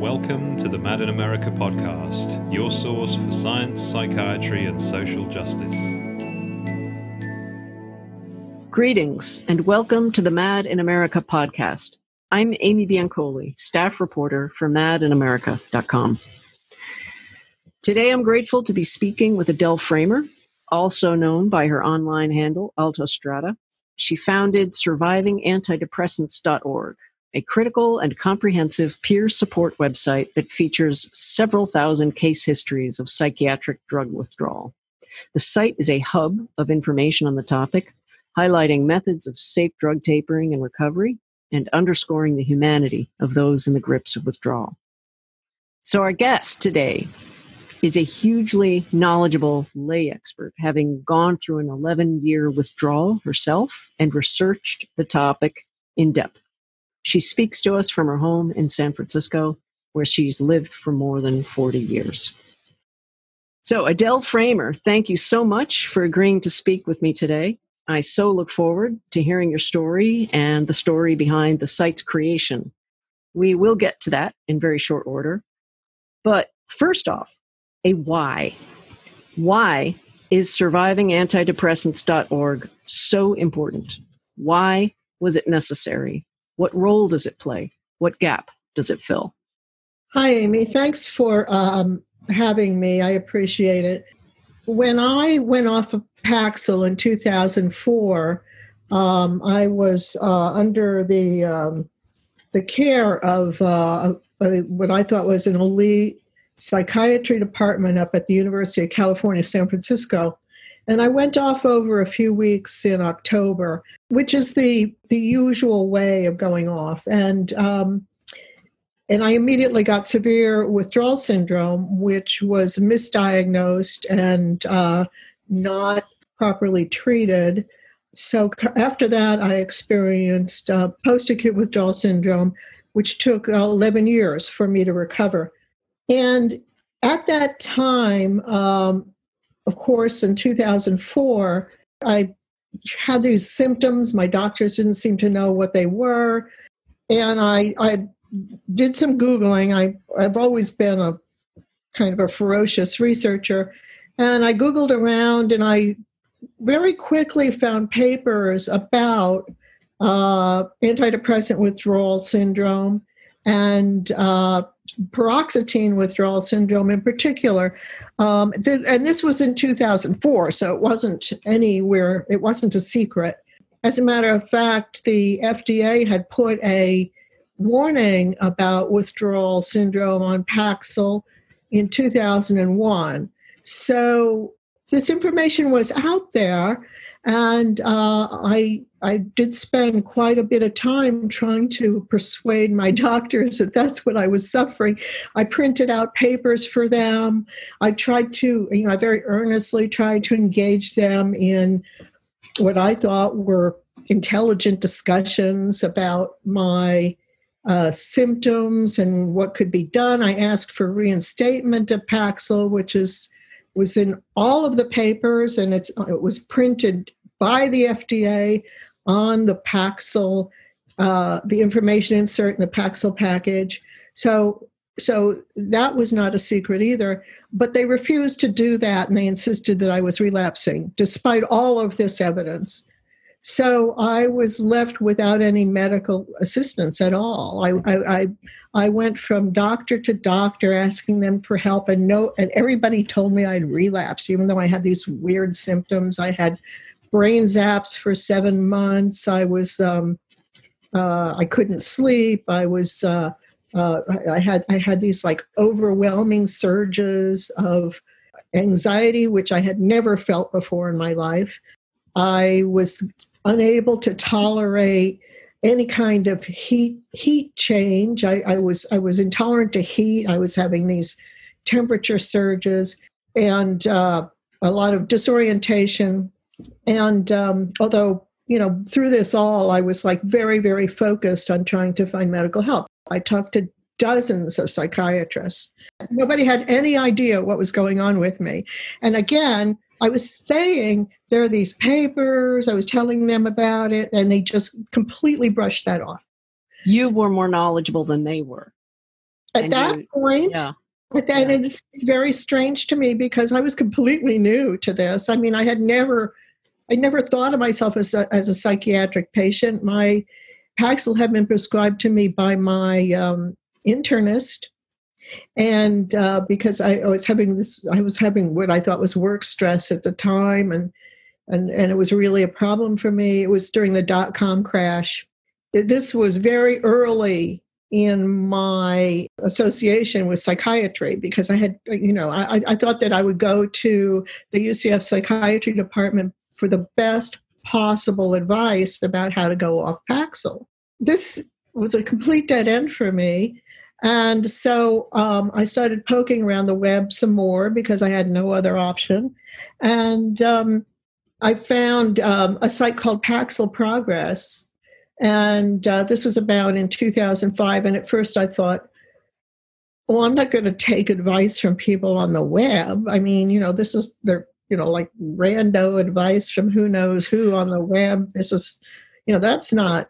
Welcome to the Mad in America podcast, your source for science, psychiatry, and social justice. Greetings, and welcome to the Mad in America podcast. I'm Amy Biancoli, staff reporter for madinamerica.com. Today I'm grateful to be speaking with Adele Framer, also known by her online handle, Altostrada. She founded survivingantidepressants.org, a critical and comprehensive peer support website that features several thousand case histories of psychiatric drug withdrawal. The site is a hub of information on the topic, highlighting methods of safe drug tapering and recovery, and underscoring the humanity of those in the grips of withdrawal. So our guest today is a hugely knowledgeable lay expert, having gone through an 11-year withdrawal herself and researched the topic in depth. She speaks to us from her home in San Francisco, where she's lived for more than 40 years. So, Adele Framer, thank you so much for agreeing to speak with me today. I so look forward to hearing your story and the story behind the site's creation. We will get to that in very short order. But first off, a why. Why is survivingantidepressants.org so important? Why was it necessary? What role does it play? What gap does it fill? Hi, Amy. Thanks for having me. I appreciate it. When I went off of Paxil in 2004, I was under the care of what I thought was an elite psychiatry department up at the University of California, San Francisco. And I went off over a few weeks in October, which is the usual way of going off. And I immediately got severe withdrawal syndrome, which was misdiagnosed and not properly treated. So after that, I experienced post-acute withdrawal syndrome, which took 11 years for me to recover. And at that time, of course, in 2004, I had these symptoms. My doctors didn't seem to know what they were. And I did some Googling. I've always been a kind of a ferocious researcher. And I Googled around, and I very quickly found papers about antidepressant withdrawal syndrome and Paroxetine withdrawal syndrome in particular. And this was in 2004, so it wasn't anywhere, it wasn't a secret. As a matter of fact, the FDA had put a warning about withdrawal syndrome on Paxil in 2001. So this information was out there, and I did spend quite a bit of time trying to persuade my doctors that that's what I was suffering. I printed out papers for them. I tried to, I very earnestly tried to engage them in what I thought were intelligent discussions about my symptoms and what could be done. I asked for reinstatement of Paxil, which was in all of the papers, and it was printed by the FDA on the Paxil, the information insert in the Paxil package. So that was not a secret either, but they refused to do that, and they insisted that I was relapsing, despite all of this evidence. So I was left without any medical assistance at all. I went from doctor to doctor asking them for help, and everybody told me I'd relapsed, even though I had these weird symptoms. I had brain zaps for 7 months. I was I couldn't sleep. I had these like overwhelming surges of anxiety, which I had never felt before in my life. I was unable to tolerate any kind of heat change. I was intolerant to heat. I was having these temperature surges and a lot of disorientation. And although, through this all, I was like very, very focused on trying to find medical help. I talked to dozens of psychiatrists. Nobody had any idea what was going on with me. And again, I was saying there are these papers, I was telling them about it, and they just completely brushed that off. You were more knowledgeable than they were. At that point, yeah. but then it's very strange to me because I was completely new to this. I mean, I never thought of myself as a psychiatric patient. My Paxil had been prescribed to me by my internist, and because I was having what I thought was work stress at the time, and it was really a problem for me. It was during the .com crash. This was very early in my association with psychiatry because I had, I thought that I would go to the UCF psychiatry department for the best possible advice about how to go off Paxil. This was a complete dead end for me. And so I started poking around the web some more because I had no other option. And I found a site called Paxil Progress. And this was about in 2005. And at first I thought, well, I'm not going to take advice from people on the web. I mean, this is like rando advice from who knows who on the web. This is, that's not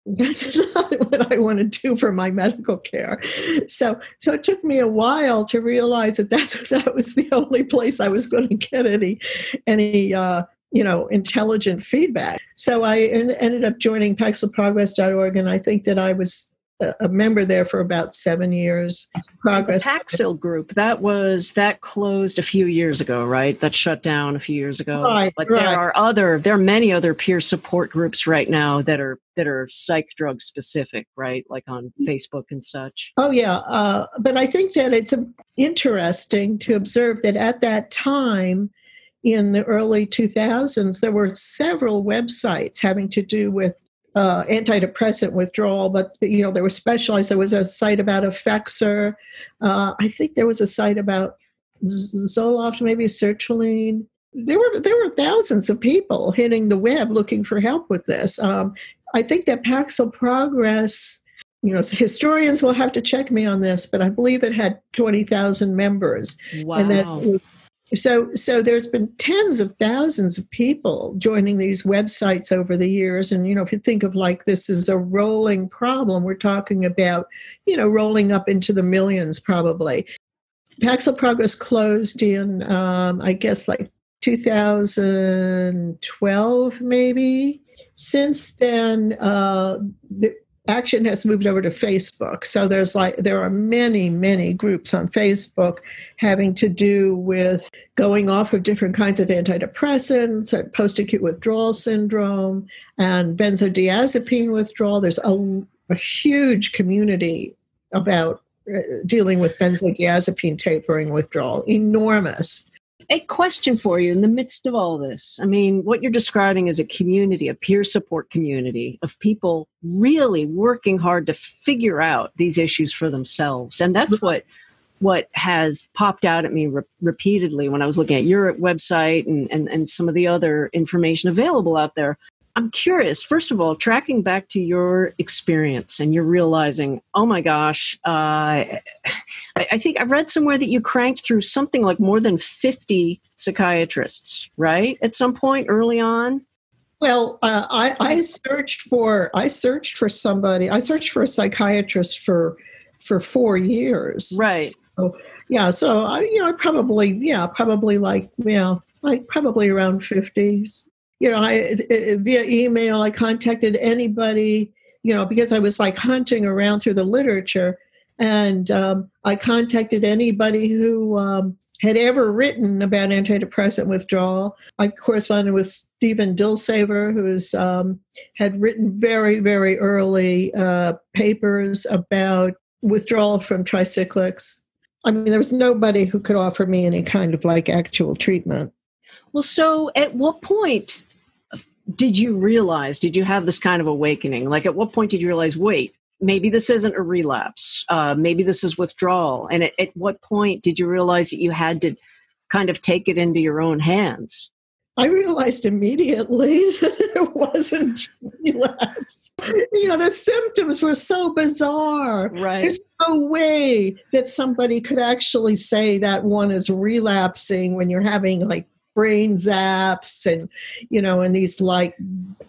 what I want to do for my medical care. So it took me a while to realize that that was the only place I was going to get any intelligent feedback. So I ended up joining PaxilProgress.org, and I think that I was a member there for about 7 years. Progress. The Paxil group, that closed a few years ago, right? That shut down a few years ago. Right, but right. there are many other peer support groups right now that are psych drug specific, right? Like on Facebook and such. Oh yeah, but I think that it's interesting to observe that at that time, in the early 2000s, there were several websites having to do with antidepressant withdrawal, but they were specialized. There was a site about Effexor. I think there was a site about Zoloft, maybe sertraline. There were thousands of people hitting the web looking for help with this. I think that Paxil Progress, historians will have to check me on this, but I believe it had 20,000 members. Wow. And that So there's been tens of thousands of people joining these websites over the years. And, if you think of like this is a rolling problem, we're talking about, rolling up into the millions probably. Paxil Progress closed in, I guess, like 2012, maybe. Since then, the action has moved over to Facebook. So there are many, many groups on Facebook having to do with going off of different kinds of antidepressants, post-acute withdrawal syndrome, and benzodiazepine withdrawal. There's a huge community about dealing with benzodiazepine tapering withdrawal, enormous. A question for you in the midst of all this. I mean, what you're describing is a community, a peer support community of people really working hard to figure out these issues for themselves. And that's what has popped out at me repeatedly when I was looking at your website and some of the other information available out there. I'm curious, first of all, tracking back to your experience and you're realizing, oh my gosh, I think I've read somewhere that you cranked through something like more than 50 psychiatrists, right? At some point early on? Well, I searched for a psychiatrist for 4 years. Right. So I probably around 50. Via email, I contacted anybody, because I was like hunting around through the literature, and I contacted anybody who had ever written about antidepressant withdrawal. I corresponded with Stephen Dilsaver, who's had written very, very early papers about withdrawal from tricyclics. I mean, there was nobody who could offer me any kind of like actual treatment. Well, so at what point did you have this kind of awakening? Like at what point did you realize, wait, maybe this isn't a relapse. Maybe this is withdrawal. And at what point did you realize that you had to kind of take it into your own hands? I realized immediately that it wasn't relapse. The symptoms were so bizarre. Right. There's no way that somebody could actually say that one is relapsing when you're having like brain zaps and, and these like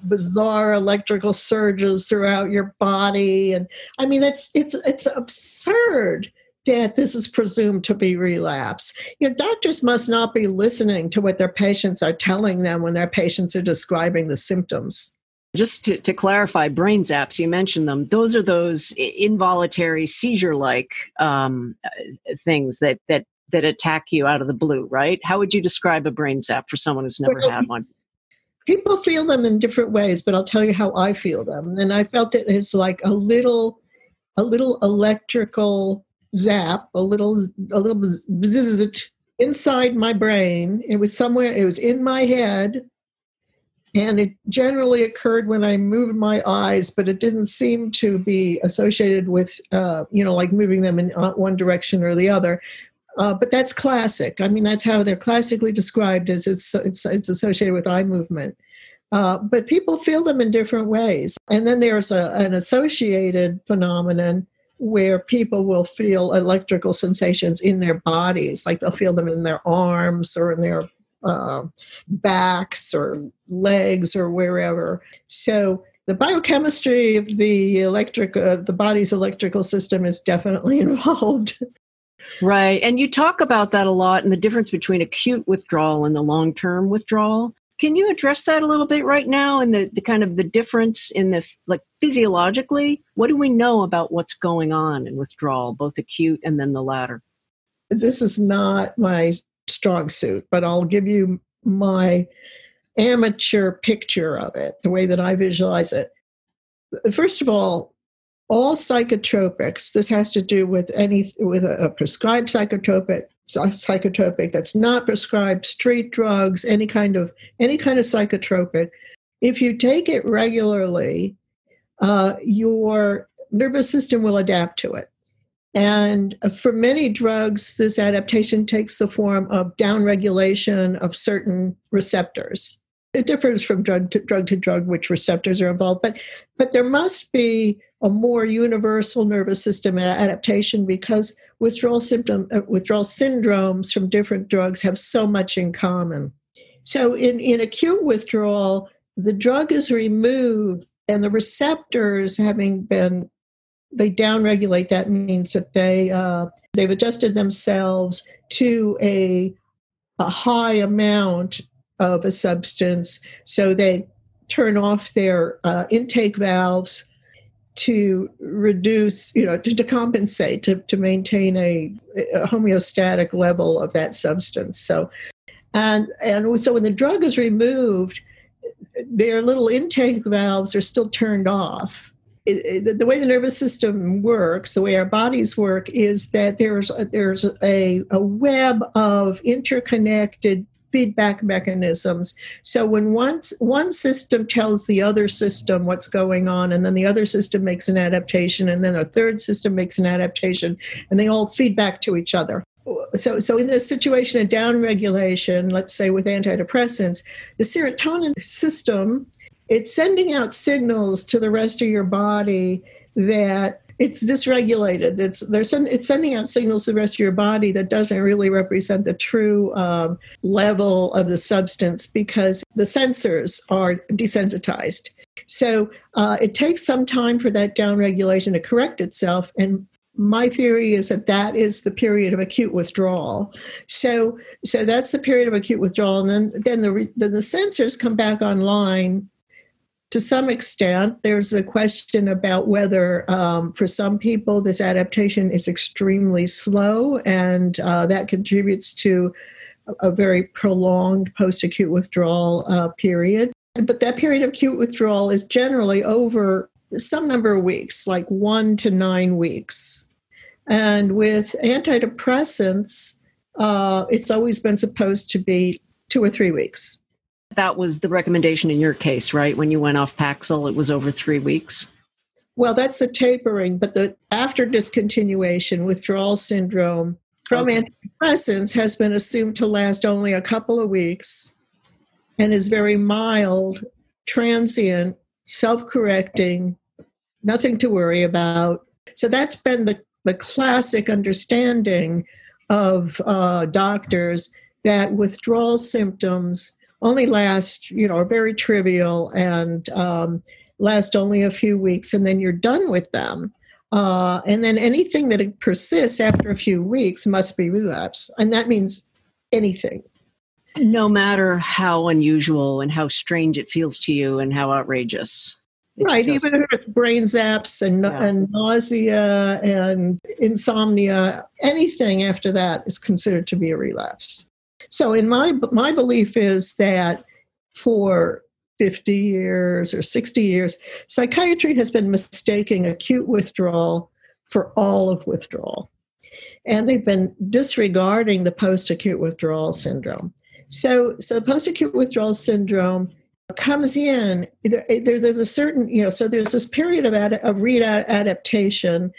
bizarre electrical surges throughout your body. And I mean, it's absurd that this is presumed to be relapse. Doctors must not be listening to what their patients are telling them when their patients are describing the symptoms. Just to clarify, brain zaps, you mentioned them. Those are those involuntary seizure-like things that attack you out of the blue, right? How would you describe a brain zap for someone who's never had one? People feel them in different ways, but I'll tell you how I feel them. And I felt it as like a little electrical zap, a little bzzz inside my brain. It was somewhere, it was in my head. And it generally occurred when I moved my eyes, but it didn't seem to be associated with, like moving them in one direction or the other. But that's classic. I mean, that's how they're classically described, as it's associated with eye movement. But people feel them in different ways. And then there's an associated phenomenon where people will feel electrical sensations in their bodies, like they'll feel them in their arms or in their backs or legs or wherever. So the biochemistry of the body's electrical system is definitely involved. Right. And you talk about that a lot and the difference between acute withdrawal and the long-term withdrawal. Can you address that a little bit right now and the kind of the difference in physiologically? What do we know about what's going on in withdrawal, both acute and then the latter? This is not my strong suit, but I'll give you my amateur picture of it, the way that I visualize it. First of all psychotropics, this has to do with a prescribed psychotropic that's not prescribed, street drugs, any kind of psychotropic. If you take it regularly, your nervous system will adapt to it. And for many drugs, this adaptation takes the form of downregulation of certain receptors. It differs from drug to drug, which receptors are involved, but there must be a more universal nervous system adaptation because withdrawal syndromes from different drugs have so much in common. So in acute withdrawal, the drug is removed and the receptors they downregulate. That means that they've adjusted themselves to a high amount of a substance. So they turn off their intake valves to reduce, to compensate, to maintain a homeostatic level of that substance. So, and so when the drug is removed, their little intake valves are still turned off. The way the nervous system works, the way our bodies work, is that there's a web of interconnected feedback mechanisms. So when one system tells the other system what's going on, and then the other system makes an adaptation, and then a third system makes an adaptation, and they all feed back to each other. So in this situation of downregulation, let's say with antidepressants, the serotonin system, it's sending out signals to the rest of your body that it's dysregulated. It's sending out signals to the rest of your body that doesn't really represent the true level of the substance because the sensors are desensitized. So it takes some time for that downregulation to correct itself. And my theory is that is the period of acute withdrawal. So that's the period of acute withdrawal. And then the sensors come back online. To some extent, there's a question about whether, for some people, this adaptation is extremely slow, and that contributes to a very prolonged post-acute withdrawal period. But that period of acute withdrawal is generally over some number of weeks, like 1 to 9 weeks. And with antidepressants, it's always been supposed to be 2 or 3 weeks. That was the recommendation in your case, right? When you went off Paxil, it was over 3 weeks. Well, that's the tapering, but the after discontinuation withdrawal syndrome from antidepressants has been assumed to last only a couple of weeks and is very mild, transient, self-correcting, nothing to worry about. So that's been the classic understanding of doctors, that withdrawal symptoms only last, are very trivial and last only a few weeks, and then you're done with them. And then anything that persists after a few weeks must be relapse. And that means anything. No matter how unusual and how strange it feels to you and how outrageous. Right, even if it's brain zaps and nausea and insomnia, anything after that is considered to be a relapse. So in my belief is that for 50 years or 60 years, psychiatry has been mistaking acute withdrawal for all of withdrawal. And they've been disregarding the post-acute withdrawal syndrome. So post-acute withdrawal syndrome comes in, there's a certain, so there's this period of adaptation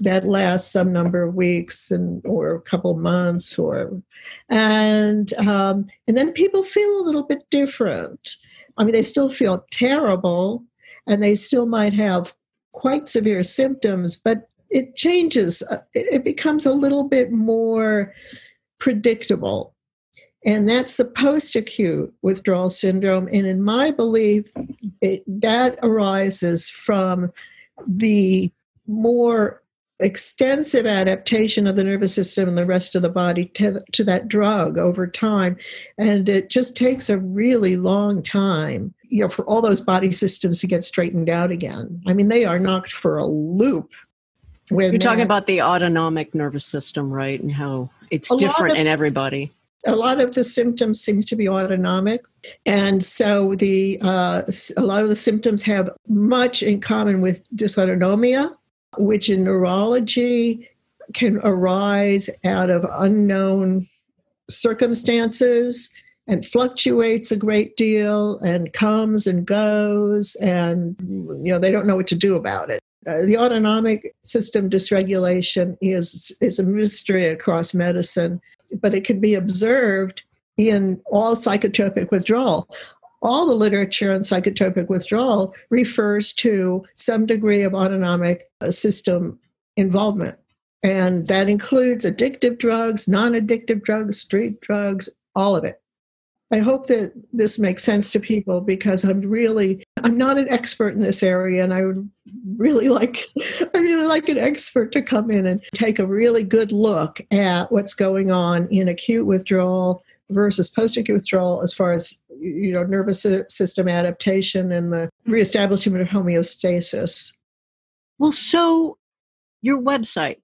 that lasts some number of weeks or a couple months, and then people feel a little bit different. I mean, they still feel terrible, and they still might have quite severe symptoms, but it changes. It becomes a little bit more predictable. And that's the post-acute withdrawal syndrome. And in my belief, that arises from the more extensive adaptation of the nervous system and the rest of the body to that drug over time. And it just takes a really long time, for all those body systems to get straightened out again. I mean, they are knocked for a loop. You're talking about the autonomic nervous system, right? And how it's different in everybody. A lot of the symptoms seem to be autonomic. And so a lot of the symptoms have much in common with dysautonomia, which in neurology can arise out of unknown circumstances and fluctuates a great deal and comes and goes, and they don't know what to do about it. The autonomic system dysregulation is a mystery across medicine, but it can be observed in all psychotropic withdrawal. All the literature on psychotropic withdrawal refers to some degree of autonomic system involvement. And that includes addictive drugs, non-addictive drugs, street drugs, all of it. I hope that this makes sense to people, because I'm not an expert in this area, and I would really like an expert to come in and take a really good look at what's going on in acute withdrawal versus post-acute withdrawal as far as nervous system adaptation and the reestablishment of homeostasis. Well, so your website,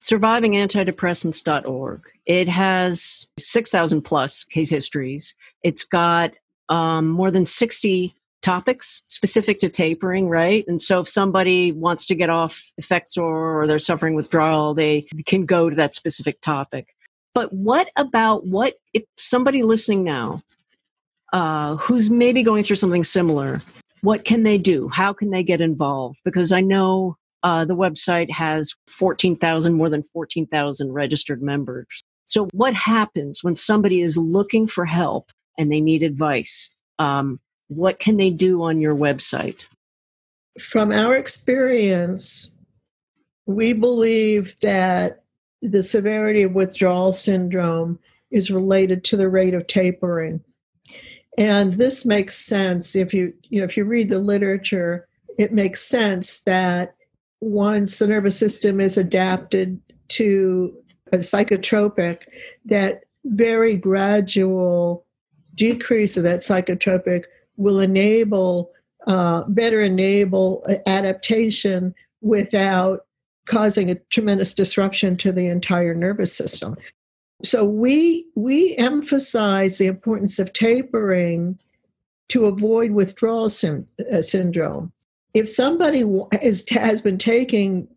survivingantidepressants.org, it has 6,000 plus case histories. It's got more than 60 topics specific to tapering, right? And so if somebody wants to get off Effexor or they're suffering withdrawal, they can go to that specific topic. But what if somebody listening now who's maybe going through something similar, what can they do? How can they get involved? Because I know the website has more than 14,000 registered members. So what happens when somebody is looking for help and they need advice? What can they do on your website? From our experience, we believe that the severity of withdrawal syndrome is related to the rate of tapering. And this makes sense if you read the literature. It makes sense that once the nervous system is adapted to a psychotropic, that very gradual decrease of that psychotropic will better enable adaptation without causing a tremendous disruption to the entire nervous system. So we emphasize the importance of tapering to avoid withdrawal syndrome. If somebody has been taking,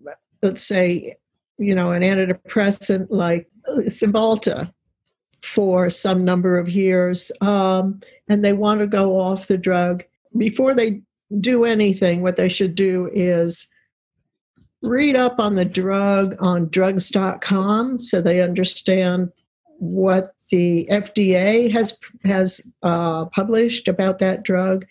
let's say, an antidepressant like Cymbalta for some number of years, and they want to go off the drug, before they do anything, what they should do is read up on the drug on drugs.com so they understand what the FDA has published about that drug.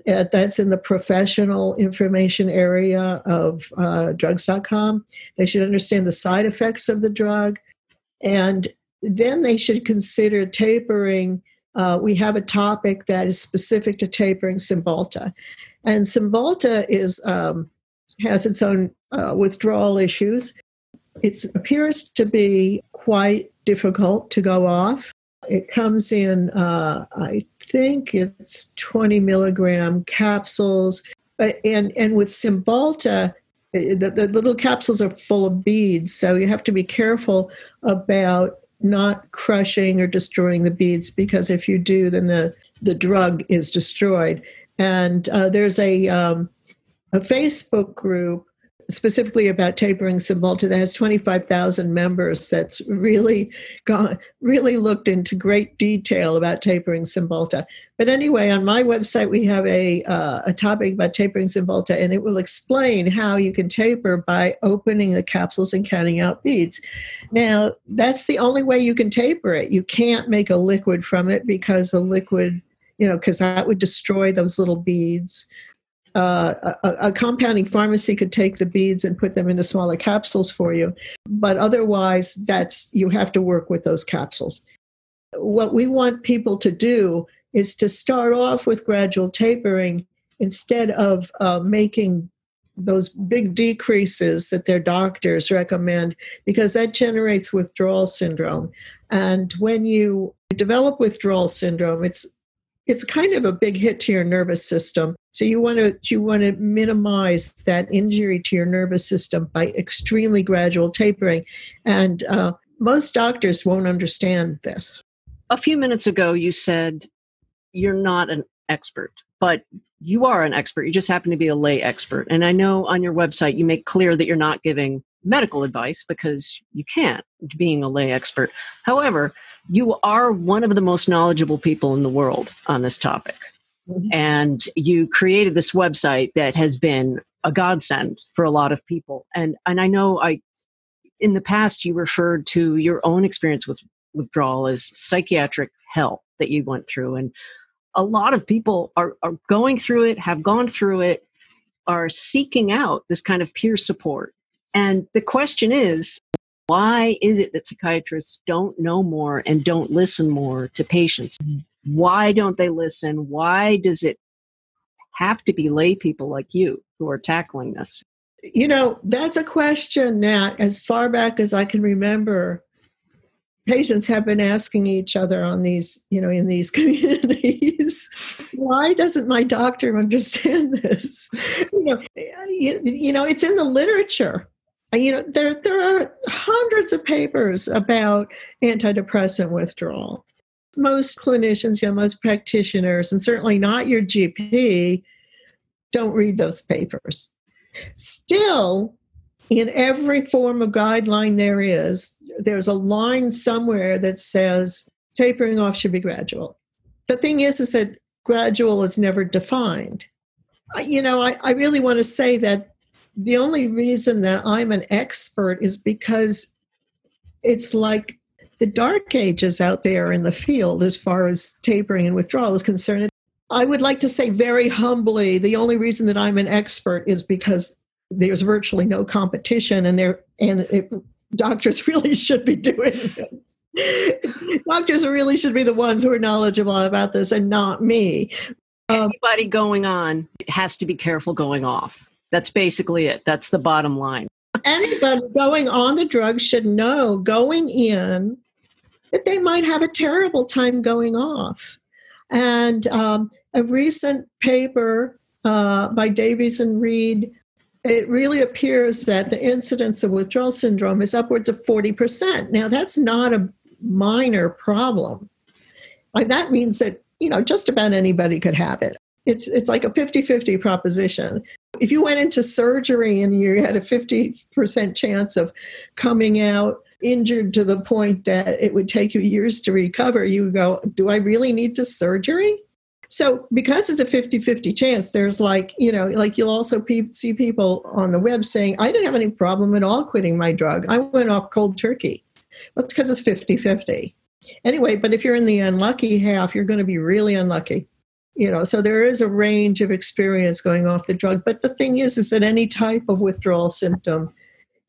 That's in the professional information area of drugs.com. They should understand the side effects of the drug, and then they should consider tapering we have a topic that is specific to tapering Cymbalta. And Cymbalta has its own withdrawal issues. It appears to be quite difficult to go off. It comes in, I think it's 20 milligram capsules. And with Cymbalta, the little capsules are full of beads, so you have to be careful about not crushing or destroying the beads, because if you do, then the drug is destroyed. And there's a Facebook group specifically about tapering Cymbalta that has 25,000 members that's really looked into great detail about tapering Cymbalta. But anyway, on my website, we have a topic about tapering Cymbalta, and it will explain how you can taper by opening the capsules and counting out beads. Now, that's the only way you can taper it. You can't make a liquid from it, because the liquid, because that would destroy those little beads. A compounding pharmacy could take the beads and put them into smaller capsules for you. But otherwise, you have to work with those capsules. What we want people to do is to start off with gradual tapering instead of making those big decreases that their doctors recommend, because that generates withdrawal syndrome. And when you develop withdrawal syndrome, it's kind of a big hit to your nervous system. So you want to minimize that injury to your nervous system by extremely gradual tapering. And most doctors won't understand this. A few minutes ago, you said you're not an expert, but you are an expert. You just happen to be a lay expert. And I know on your website, you make clear that you're not giving medical advice, because you can't, being a lay expert. However, you are one of the most knowledgeable people in the world on this topic. Mm-hmm. And you created this website that has been a godsend for a lot of people. And I know in the past, you referred to your own experience with withdrawal as psychiatric hell that you went through. And a lot of people are going through it, have gone through it, are seeking out this kind of peer support. And the question is, why is it that psychiatrists don't know more and don't listen more to patients? Why don't they listen? Why does it have to be lay people like you who are tackling this? That's a question that, as far back as I can remember, patients have been asking each other on these, in these communities. Why doesn't my doctor understand this? It's in the literature. There are hundreds of papers about antidepressant withdrawal. Most clinicians, most practitioners, and certainly not your GP, don't read those papers. Still, in every form of guideline there's a line somewhere that says tapering off should be gradual. The thing is that gradual is never defined. I really want to say that the only reason that I'm an expert is because it's like the dark ages out there in the field as far as tapering and withdrawal is concerned. I would like to say very humbly, the only reason that I'm an expert is because there's virtually no competition, and doctors really should be doing it. Doctors really should be the ones who are knowledgeable about this, and not me. Anybody going on has to be careful going off. That's basically it. That's the bottom line. Anybody going on the drug should know going in that they might have a terrible time going off. And a recent paper by Davies and Reed, it really appears that the incidence of withdrawal syndrome is upwards of 40%. Now, that's not a minor problem. That means that, just about anybody could have it. It's like a 50-50 proposition. If you went into surgery and you had a 50% chance of coming out injured to the point that it would take you years to recover, you go, do I really need this surgery? So because it's a 50-50 chance, there's you'll also see people on the web saying, I didn't have any problem at all quitting my drug. I went off cold turkey. Well, it's because it's 50-50. Anyway, but if you're in the unlucky half, you're going to be really unlucky. So there is a range of experience going off the drug. But the thing is that any type of withdrawal symptom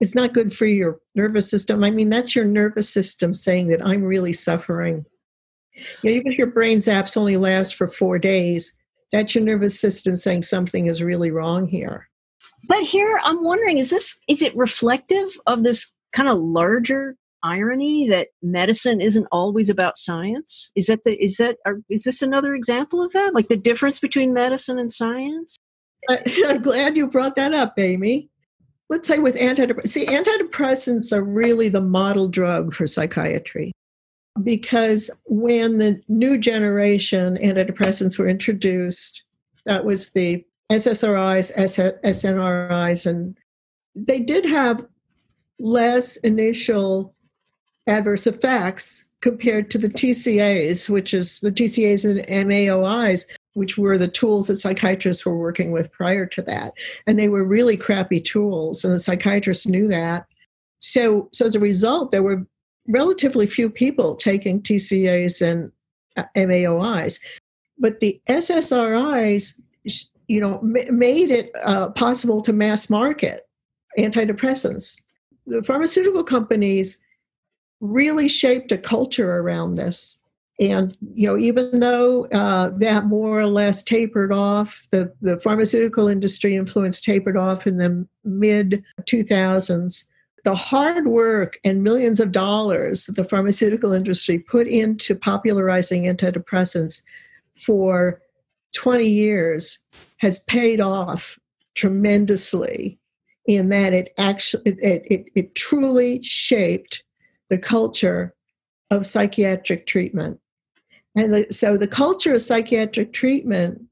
is not good for your nervous system. I mean, that's your nervous system saying that I'm really suffering. Even if your brain zaps only last for 4 days, that's your nervous system saying something is really wrong here. But here I'm wondering, is it reflective of this kind of larger irony that medicine isn't always about science? Is this another example of that? Like the difference between medicine and science? I'm glad you brought that up, Amy. Let's say with antidepressants are really the model drug for psychiatry, because when the new generation antidepressants were introduced, that was the SSRIs, SNRIs, and they did have less initial adverse effects compared to the TCAs, which is the TCAs and MAOIs, which were the tools that psychiatrists were working with prior to that. And they were really crappy tools, and the psychiatrists knew that. So as a result, there were relatively few people taking TCAs and MAOIs. But the SSRIs, made it possible to mass market antidepressants. The pharmaceutical companies really shaped a culture around this. And, even though that more or less tapered off, the pharmaceutical industry influence tapered off in the mid-2000s, the hard work and millions of dollars that the pharmaceutical industry put into popularizing antidepressants for 20 years has paid off tremendously, in that it truly shaped the culture of psychiatric treatment. And so the culture of psychiatric treatment,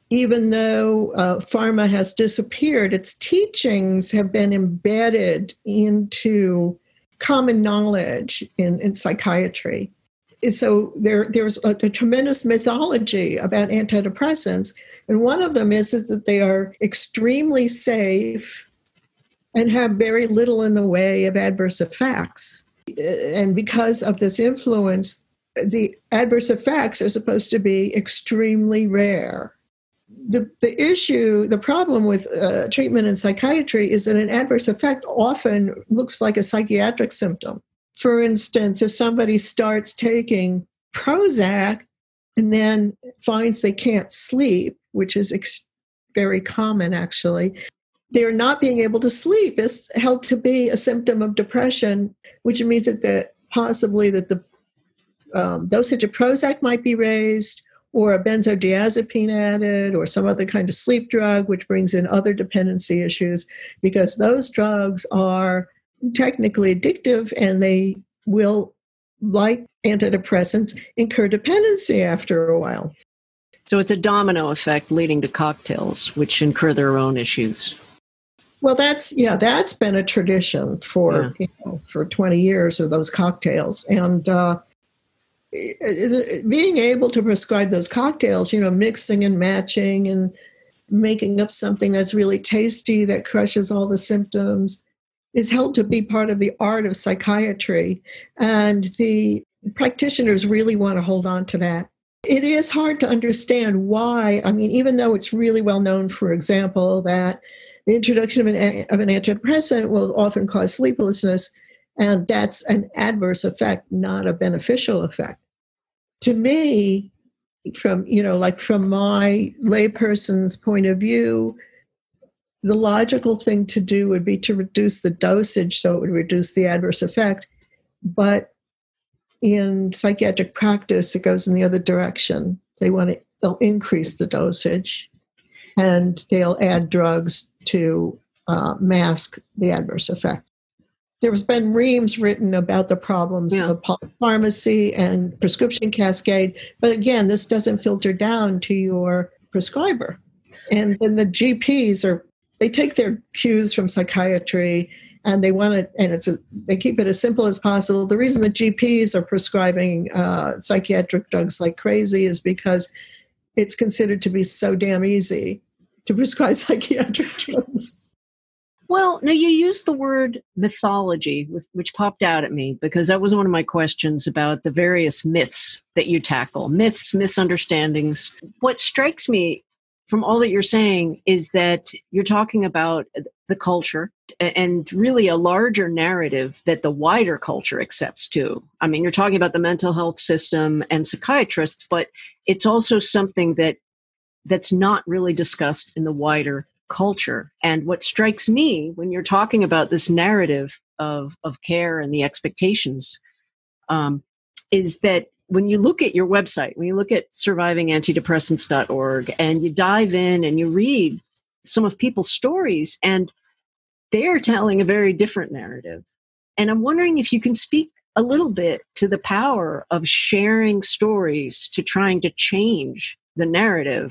even though pharma has disappeared, its teachings have been embedded into common knowledge in psychiatry. So there's a tremendous mythology about antidepressants, and one of them is that they are extremely safe and have very little in the way of adverse effects. And because of this influence, the adverse effects are supposed to be extremely rare. The problem with treatment in psychiatry is that an adverse effect often looks like a psychiatric symptom. For instance, if somebody starts taking Prozac and then finds they can't sleep, which is very common actually, they're not being able to sleep is held to be a symptom of depression, which means that possibly the dosage of Prozac might be raised, or a benzodiazepine added, or some other kind of sleep drug, which brings in other dependency issues, because those drugs are technically addictive and they will, like antidepressants, incur dependency after a while. So it's a domino effect leading to cocktails, which incur their own issues. Well, that's been a tradition for 20 years of those cocktails. And being able to prescribe those cocktails, mixing and matching and making up something that's really tasty that crushes all the symptoms, is held to be part of the art of psychiatry. And the practitioners really want to hold on to that. It is hard to understand why. I mean, even though it's really well known, for example, that the introduction of an antidepressant will often cause sleeplessness, and that's an adverse effect, not a beneficial effect. To me, from my layperson's point of view, the logical thing to do would be to reduce the dosage so it would reduce the adverse effect. But in psychiatric practice, it goes in the other direction. They'll increase the dosage, and they'll add drugs to mask the adverse effect. There's been reams written about the problems of polypharmacy and prescription cascade, but again, this doesn't filter down to your prescriber. And then the GPs they take their cues from psychiatry, and they want it, and they keep it as simple as possible. The reason the GPs are prescribing psychiatric drugs like crazy is because it's considered to be so damn easy to prescribe psychiatric drugs. Well, now you used the word mythology, which popped out at me, because that was one of my questions about the various myths that you tackle. Myths, misunderstandings. What strikes me from all that you're saying is that you're talking about the culture and really a larger narrative that the wider culture accepts too. I mean, you're talking about the mental health system and psychiatrists, but it's also something that's not really discussed in the wider culture. And what strikes me when you're talking about this narrative of care and the expectations is that when you look at your website, when you look at survivingantidepressants.org and you dive in and you read some of people's stories, and they're telling a very different narrative. And I'm wondering if you can speak a little bit to the power of sharing stories to trying to change the narrative.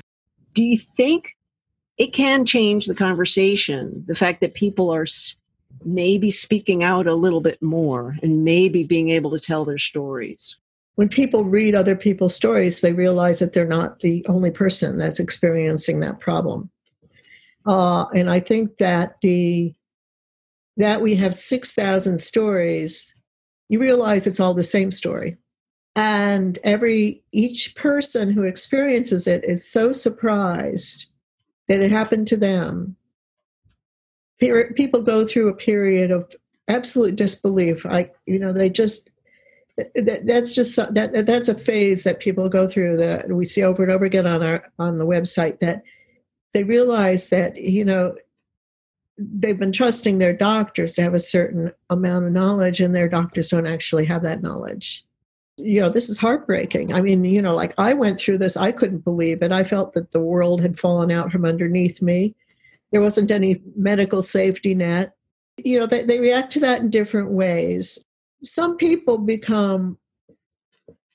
Do you think it can change the conversation, the fact that people are maybe speaking out a little bit more and maybe being able to tell their stories? When people read other people's stories, they realize that they're not the only person that's experiencing that problem. And I think that that we have 6,000 stories, you realize it's all the same story. And each person who experiences it is so surprised that it happened to them. People go through a period of absolute disbelief. That's a phase that people go through that we see over and over again on the website, that they realize that, they've been trusting their doctors to have a certain amount of knowledge, and their doctors don't actually have that knowledge. This is heartbreaking. I mean, like I went through this, I couldn't believe it. I felt that the world had fallen out from underneath me. There wasn't any medical safety net. They react to that in different ways. Some people become,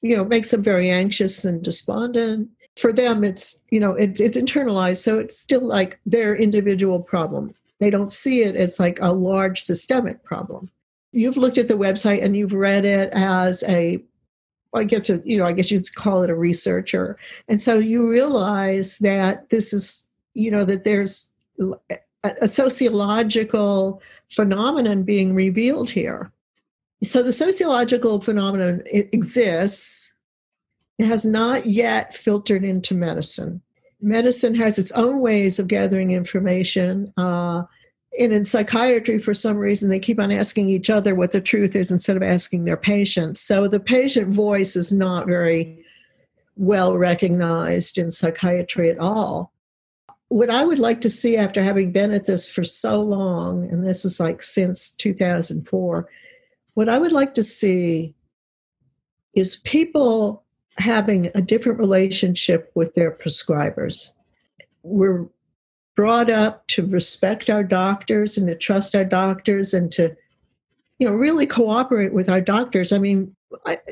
makes them very anxious and despondent. For them, it's internalized, so it's still like their individual problem. They don't see it as like a large systemic problem. You've looked at the website and you've read it as I guess you'd call it a researcher. And so you realize that this is, that there's a sociological phenomenon being revealed here. So the sociological phenomenon, it exists. It has not yet filtered into medicine. Medicine has its own ways of gathering information. And in psychiatry, for some reason, they keep on asking each other what the truth is instead of asking their patients. So the patient voice is not very well recognized in psychiatry at all. What I would like to see, after having been at this for so long, and this is like since 2004, what I would like to see is people having a different relationship with their prescribers. We're brought up to respect our doctors and to trust our doctors and to, really cooperate with our doctors. I mean,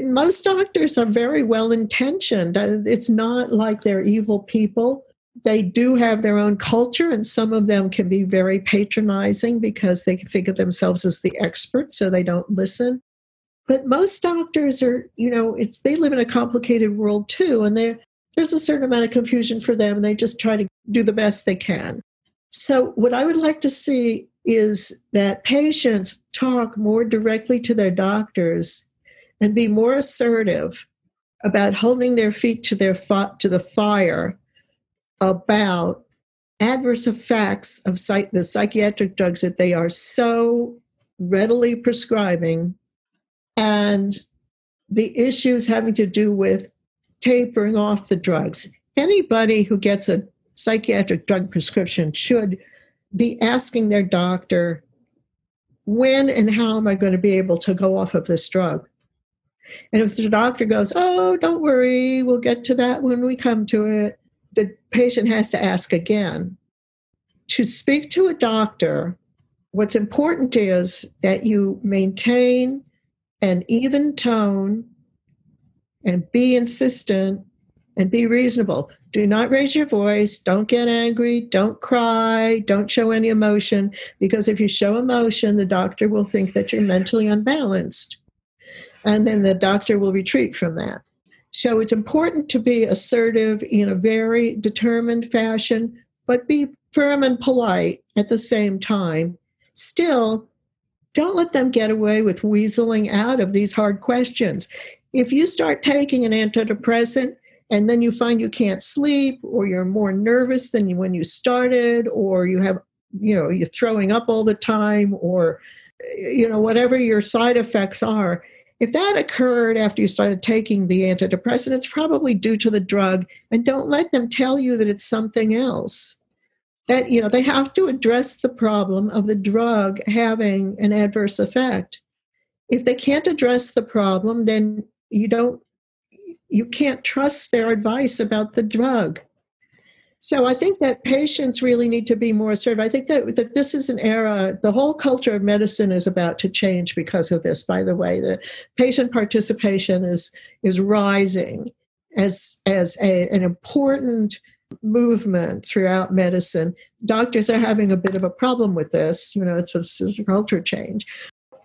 most doctors are very well intentioned. It's not like they're evil people. They do have their own culture, and some of them can be very patronizing because they think of themselves as the expert, so they don't listen. But most doctors are, they live in a complicated world too, and there's a certain amount of confusion for them, and they just try to do the best they can. So what I would like to see is that patients talk more directly to their doctors and be more assertive about holding their feet to the fire about adverse effects of the psychiatric drugs that they are so readily prescribing, and the issues having to do with tapering off the drugs. Anybody who gets a psychiatric drug prescription should be asking their doctor, when and how am I going to be able to go off of this drug? And if the doctor goes, oh, don't worry, we'll get to that when we come to it, the patient has to ask again. To speak to a doctor, what's important is that you maintain an even tone and be insistent and be reasonable. Do not raise your voice. Don't get angry. Don't cry. Don't show any emotion, because if you show emotion, the doctor will think that you're mentally unbalanced. And then the doctor will retreat from that. So it's important to be assertive in a very determined fashion, but be firm and polite at the same time. Still, don't let them get away with weaseling out of these hard questions. If you start taking an antidepressant and then you find you can't sleep, or you're more nervous than when you started, or you have you're throwing up all the time, or, whatever your side effects are. If that occurred after you started taking the antidepressant, it's probably due to the drug, and don't let them tell you that it's something else. That, they have to address the problem of the drug having an adverse effect. If they can't address the problem, then you can't trust their advice about the drug. So I think that patients really need to be more assertive. I think that this is an era, the whole culture of medicine is about to change because of this, by the way. The patient participation is rising as an important movement throughout medicine. Doctors are having a bit of a problem with this. It's a culture change.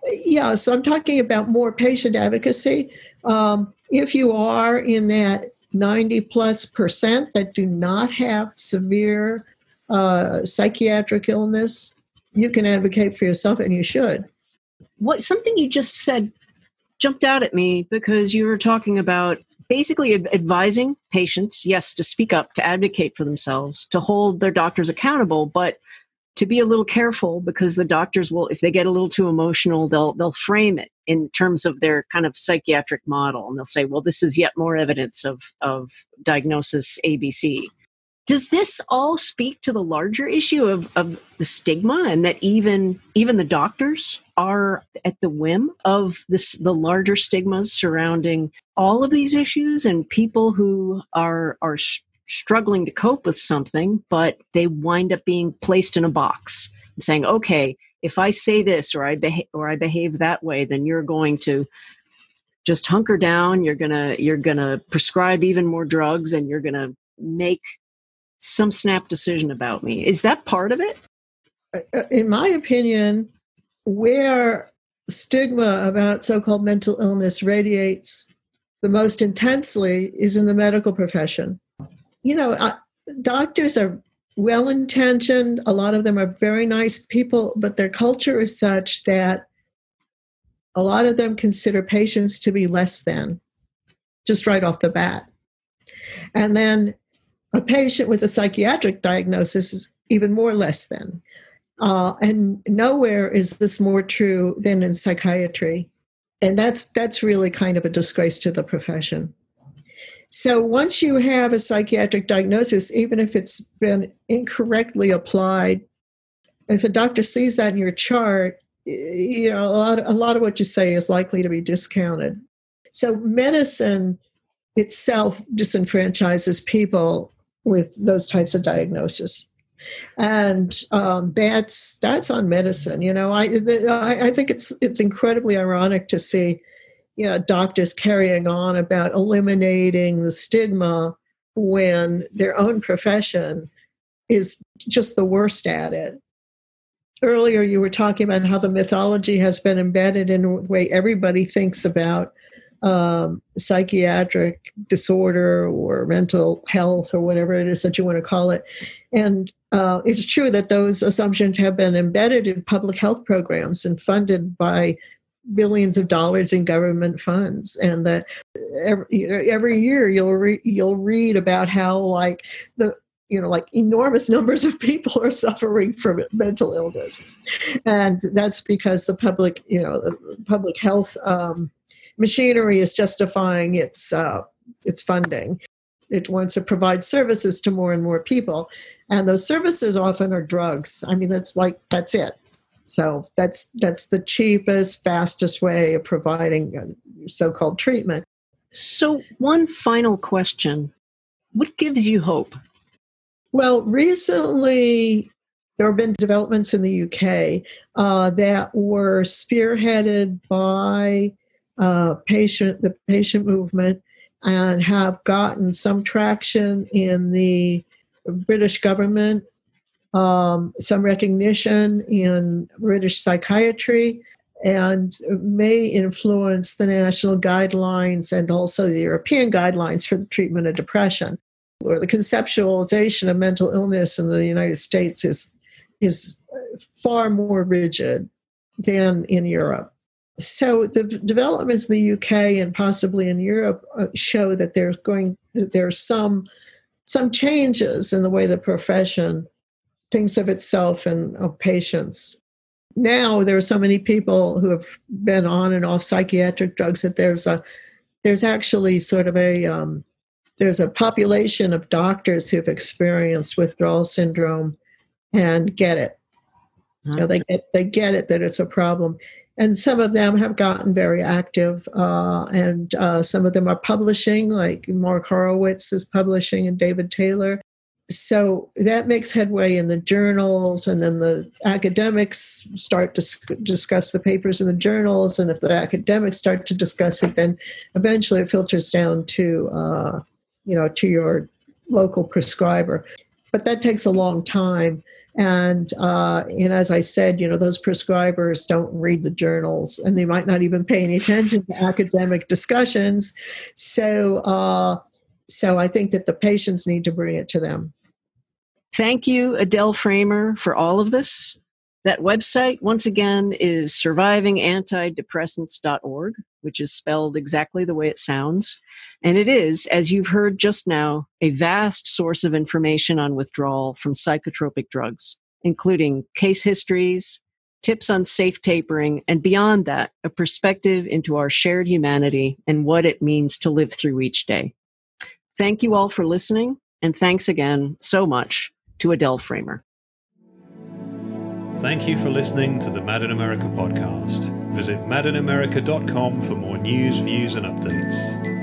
Yeah, so I'm talking about more patient advocacy. If you are in that 90+% that do not have severe psychiatric illness, you can advocate for yourself, and you should. Something you just said jumped out at me, because you were talking about basically advising patients, yes, to speak up, to advocate for themselves, to hold their doctors accountable, but to be a little careful, because the doctors will, if they get a little too emotional, they'll frame it in terms of their kind of psychiatric model. And they'll say, well, this is yet more evidence of diagnosis ABC. Does this all speak to the larger issue of the stigma, and that even the doctors are at the whim of the larger stigmas surrounding all of these issues, and people who are struggling to cope with something, but they wind up being placed in a box and saying, okay, if I say this or I behave that way, then you're going to just hunker down, you're gonna prescribe even more drugs, and you're gonna make some snap decision about me. Is that part of it? In my opinion, where stigma about so-called mental illness radiates the most intensely is in the medical profession. Doctors are well-intentioned. A lot of them are very nice people, but their culture is such that a lot of them consider patients to be less than, just right off the bat. And then a patient with a psychiatric diagnosis is even more less than. And nowhere is this more true than in psychiatry. And that's really kind of a disgrace to the profession. So once you have a psychiatric diagnosis, even if it's been incorrectly applied, if a doctor sees that in your chart, a lot of what you say is likely to be discounted. So medicine itself disenfranchises people with those types of diagnoses. And that's on medicine. I think it's incredibly ironic to see doctors carrying on about eliminating the stigma when their own profession is just the worst at it. Earlier, you were talking about how the mythology has been embedded in the way everybody thinks about psychiatric disorder or mental health or whatever it is that you want to call it. And it's true that those assumptions have been embedded in public health programs and funded by billions of dollars in government funds, and that every year you'll read about how like enormous numbers of people are suffering from mental illness, and that's because the public health machinery is justifying its funding. It wants to provide services to more and more people, and those services often are drugs. I mean, that's it. So that's the cheapest, fastest way of providing so-called treatment. So one final question. What gives you hope? Well, recently there have been developments in the UK that were spearheaded by the patient movement and have gotten some traction in the British government, some recognition in British psychiatry, and may influence the national guidelines and also the European guidelines for the treatment of depression. Or the conceptualization of mental illness in the United States is far more rigid than in Europe. So the developments in the UK and possibly in Europe show that there's some changes in the way the profession thinks of itself and of patients. Now there are so many people who have been on and off psychiatric drugs that there's actually sort of there's a population of doctors who've experienced withdrawal syndrome and get it. They get it that it's a problem. And some of them have gotten very active, and some of them are publishing, like Mark Horowitz is publishing and David Taylor. So that makes headway in the journals, and then the academics start to discuss the papers in the journals. And if the academics start to discuss it, then eventually it filters down to, to your local prescriber. But that takes a long time. And as I said, those prescribers don't read the journals, and they might not even pay any attention to academic discussions. So I think that the patients need to bring it to them. Thank you, Adele Framer, for all of this. That website, once again, is survivingantidepressants.org, which is spelled exactly the way it sounds. And it is, as you've heard just now, a vast source of information on withdrawal from psychotropic drugs, including case histories, tips on safe tapering, and beyond that, a perspective into our shared humanity and what it means to live through each day. Thank you all for listening, and thanks again so much to Adele Framer. Thank you for listening to the Mad in America podcast. Visit madinamerica.com for more news, views, and updates.